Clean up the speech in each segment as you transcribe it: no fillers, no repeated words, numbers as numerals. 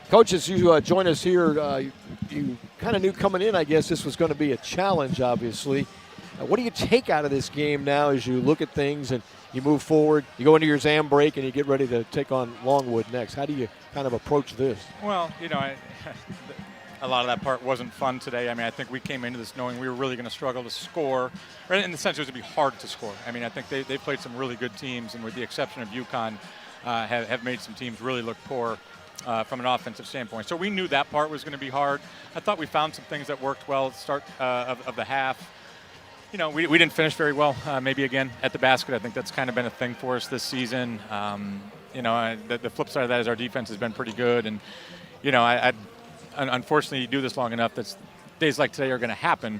Coach, as you join us here, you kind of knew coming in, I guess, this was going to be a challenge, obviously. What do you take out of this game now as you look at things and you move forward? You go into your exam break and you get ready to take on Longwood next. How do you kind of approach this? Well, a lot of that part wasn't fun today. I mean, I think we came into this knowing we were really going to struggle to score, or in the sense it was going to be hard to score. I mean, I think they played some really good teams, and with the exception of UConn, have made some teams really look poor from an offensive standpoint. So we knew that part was going to be hard. I thought we found some things that worked well at the start of the half. We didn't finish very well, maybe again at the basket. I think that's kind of been a thing for us this season. The flip side of that is our defense has been pretty good. And, unfortunately, you do this long enough that days like today are going to happen.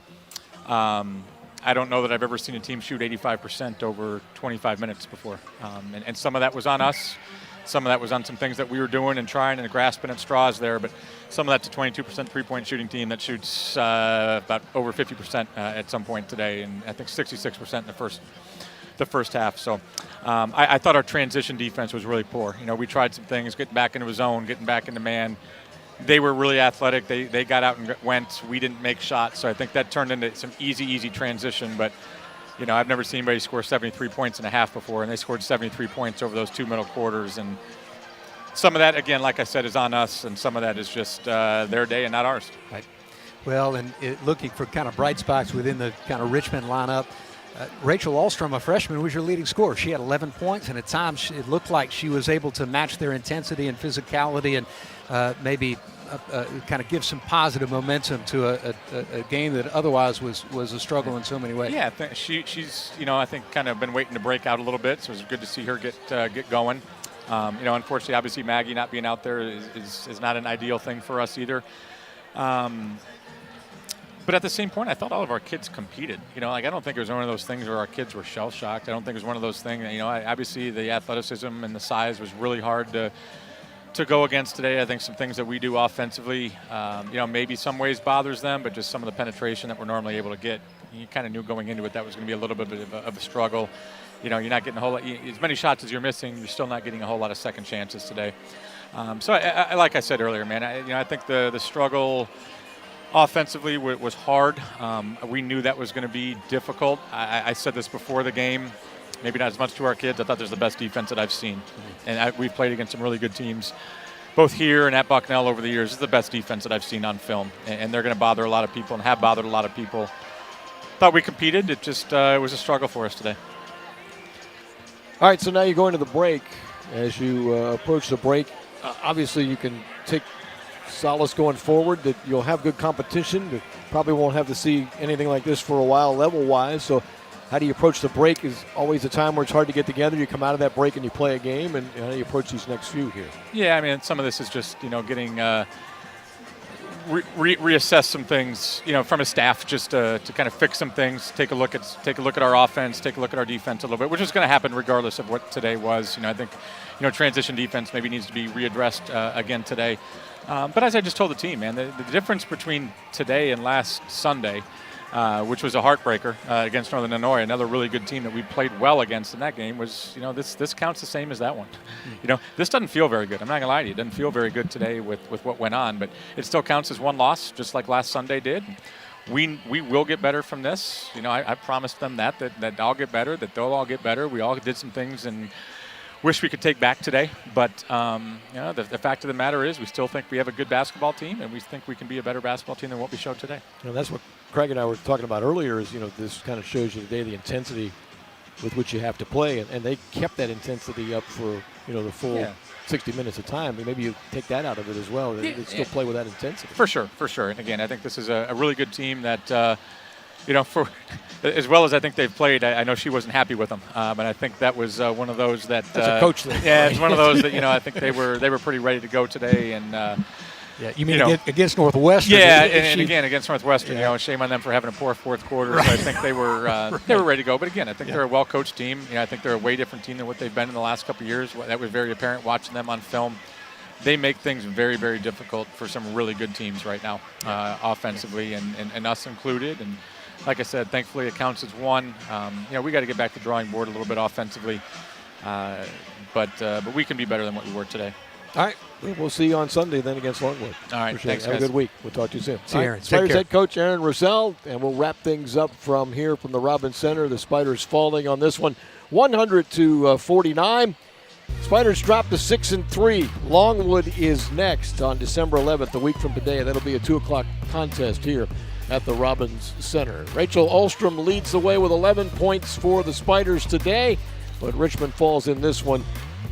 I don't know that I've ever seen a team shoot 85% over 25 minutes before. And some of that was on us. Some of that was on some things that we were doing and trying and grasping at straws there. But some of that's a 22% three-point shooting team that shoots about over 50% at some point today, and I think 66% in the first half. So I thought our transition defense was really poor. We tried some things, getting back into a zone, getting back into man. They were really athletic. They got out and went. We didn't make shots, so I think that turned into some easy transition. But I've never seen anybody score 73 points in a half before, and they scored 73 points over those two middle quarters. And some of that, again, like I said, is on us, and some of that is just their day and not ours. Right. Well, and looking for kind of bright spots within the kind of Richmond lineup, Rachel Ahlstrom, a freshman, was your leading scorer. She had 11 points, and at times it looked like she was able to match their intensity and physicality and maybe kind of give some positive momentum to a game that otherwise was a struggle in so many ways. Yeah, she's I think kind of been waiting to break out a little bit, so it was good to see her get going. Unfortunately, obviously Maggie not being out there is not an ideal thing for us either. But at the same point, I thought all of our kids competed. I don't think it was one of those things where our kids were shell-shocked. I don't think it was one of those things. Obviously the athleticism and the size was really hard to go against today. I think some things that we do offensively, maybe some ways bothers them, but just some of the penetration that we're normally able to get, you kind of knew going into it that was going to be a little bit of a struggle. You're not getting a whole lot, as many shots as you're missing, you're still not getting a whole lot of second chances today. So I like I said earlier, man, I think the struggle offensively was hard. We knew that was going to be difficult. I said this before the game, maybe not as much to our kids. I thought there's the best defense that I've seen. And we've played against some really good teams, both here and at Bucknell over the years. This is the best defense that I've seen on film. And they're going to bother a lot of people and have bothered a lot of people. Thought we competed. It just it was a struggle for us today. All right, so now you go into the break. As you approach the break, obviously you can take solace going forward that you'll have good competition. You probably won't have to see anything like this for a while level-wise. So how do you approach the break? Is always a time where it's hard to get together. You come out of that break and you play a game, and how do you approach these next few here? Yeah, I mean, some of this is just, getting reassess some things, from a staff, just to kind of fix some things, take a look at our offense, take a look at our defense a little bit, which is going to happen regardless of what today was. I think, transition defense maybe needs to be readdressed again today. But as I just told the team, man, the difference between today and last Sunday, which was a heartbreaker against Northern Illinois, another really good team that we played well against in that game, was, this counts the same as that one. This doesn't feel very good. I'm not going to lie to you. It doesn't feel very good today with what went on, but it still counts as one loss, just like last Sunday did. We will get better from this. I promised them that I'll get better, that they'll all get better. We all did some things and wish we could take back today, but the fact of the matter is we still think we have a good basketball team, and we think we can be a better basketball team than what we showed today. That's what Craig and I were talking about earlier is, this kind of shows you today the intensity with which you have to play, and they kept that intensity up for, the full 60 minutes of time. Maybe you take that out of it as well. They still play with that intensity. For sure. And again, I think this is a really good team that, for as well as I think they've played, I know she wasn't happy with them, but I think that was one of those that. That's a coach thing. Yeah, it's one of those that I think they were pretty ready to go today, and. You mean against Northwestern? Yeah, and again against Northwestern, shame on them for having a poor fourth quarter. Right. So I think they were they were ready to go. But again, I think they're a well-coached team. I think they're a way different team than what they've been in the last couple of years. That was very apparent watching them on film. They make things very, very difficult for some really good teams right now, offensively, and us included. And like I said, thankfully it counts as one. We got to get back to the drawing board a little bit offensively, but we can be better than what we were today. All right. We'll see you on Sunday then against Longwood. All right. Appreciate Thanks, it. Have guys. a good week. We'll talk to you soon. See you, Aaron. Take Spiders care. head coach Aaron Roussell, and we'll wrap things up from here from the Robins Center. The Spiders falling on this one, 100-49. Spiders drop to 6-3. Longwood is next on December 11th, a week from today. That'll be a 2 o'clock contest here at the Robins Center. Rachel Ahlstrom leads the way with 11 points for the Spiders today, but Richmond falls in this one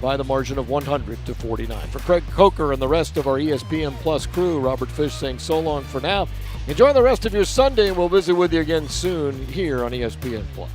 by the margin of 100-49. For Craig Coker and the rest of our ESPN Plus crew, Robert Fish saying so long for now. Enjoy the rest of your Sunday, and we'll visit with you again soon here on ESPN Plus.